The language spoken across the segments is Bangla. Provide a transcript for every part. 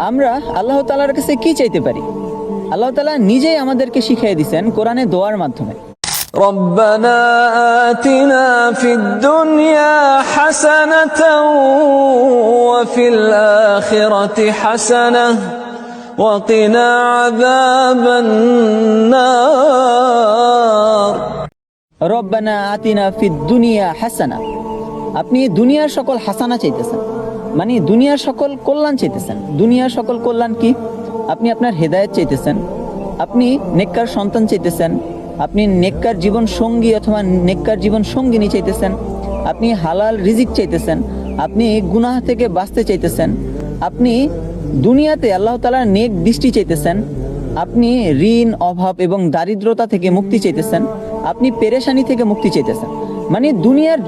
আমরা আল্লাহ তাআলার কাছে কি চাইতে পারি? আল্লাহ তাআলা নিজেই আমাদেরকে শিখিয়ে দিয়েছেন কোরআনে দোয়ার মাধ্যমে। ربنا آتنا في الدنيا حسنة وفي الآخرة حسنة وقنا عذاب النار। রব্বানা আতিনা ফিদ দুনিয়া হাসানা। আপনি দুনিয়ার সকল হাসানা চাইতেছেন, মানে দুনিয়ার সকল কল্যাণ চাইতেছেন। দুনিয়ার সকল কল্যাণ কি? আপনি আপনার হেদায়েত চাইতেছেন, আপনি নেককার সন্তান চাইতেছেন, আপনি নেককার জীবন সঙ্গী অথবা নেককার জীবন সঙ্গিনী চাইতেছেন, আপনি হালাল রিজিক চাইতেছেন, আপনি গুনাহ থেকে বাঁচতে চাইতেছেন, আপনি দুনিয়াতে আল্লাহ তাআলার নেক দৃষ্টি চাইতেছেন, আপনি ঋণ অভাব এবং দারিদ্রতা থেকে মুক্তি চাইতেছেন, আপনি পেরেশানি থেকে মুক্তি চাইতেছেন। মানে দুনিয়ার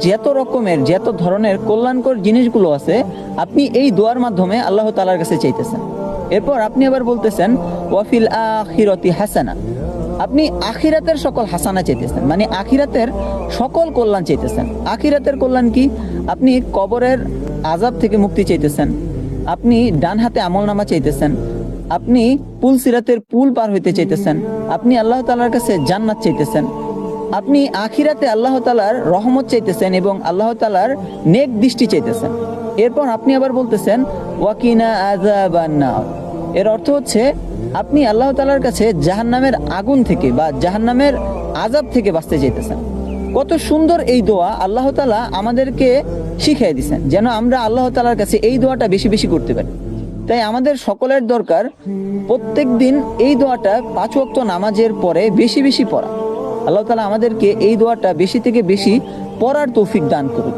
যত ধরনের কল্যাণকর জিনিসগুলো আছে আপনি এই দোয়ার মাধ্যমে আল্লাহ তাআলার কাছে চাইতেছেন। এরপর আপনি আবার বলতেছেন ওয়াফিল আখিরাতি হাসানা। আপনি আখিরাতের সকল হাসানা চাইতেছেন, মানে আখিরাতের সকল কল্যাণ চাইতেছেন। আখিরাতের কল্যাণ কি? আপনি কবরের আযাব থেকে মুক্তি চাইতেছেন, আপনি ডান হাতে আমলনামা চাইতেছেন, আপনি পুল সিরাতের পুল পার হইতে চাইতেছেন, আপনি আল্লাহ তাআলার কাছে জান্নাত চাইতেছেন, আপনি আখিরাতে আল্লাহ তাআলার রহমত চাইতেছেন এবং আল্লাহ তাআলার নেক দৃষ্টি চাইতেছেন। এরপর আপনি আবার বলতেছেন ওয়াকিনা আযাবান নার। এর অর্থ হচ্ছে আপনি আল্লাহ তাআলার কাছে জাহান্নামের আগুন থেকে বা জাহান্নামের আযাব থেকে বাঁচতে চাইতেছেন। কত সুন্দর এই দোয়া আল্লাহ তাআলা আমাদেরকে শিখিয়ে দিয়েছেন, যেন আমরা আল্লাহ তাআলার কাছে এই দোয়াটা বেশি বেশি করতে পারি। তাই আমাদের সকলের দরকার প্রত্যেক দিন এই দোয়াটা 5 ওয়াক্ত নামাজের পরে বেশি বেশি পড়া। আল্লাহ তাআলা আমাদেরকে এই দোয়াটা বেশি থেকে বেশি পড়ার তৌফিক দান করুন।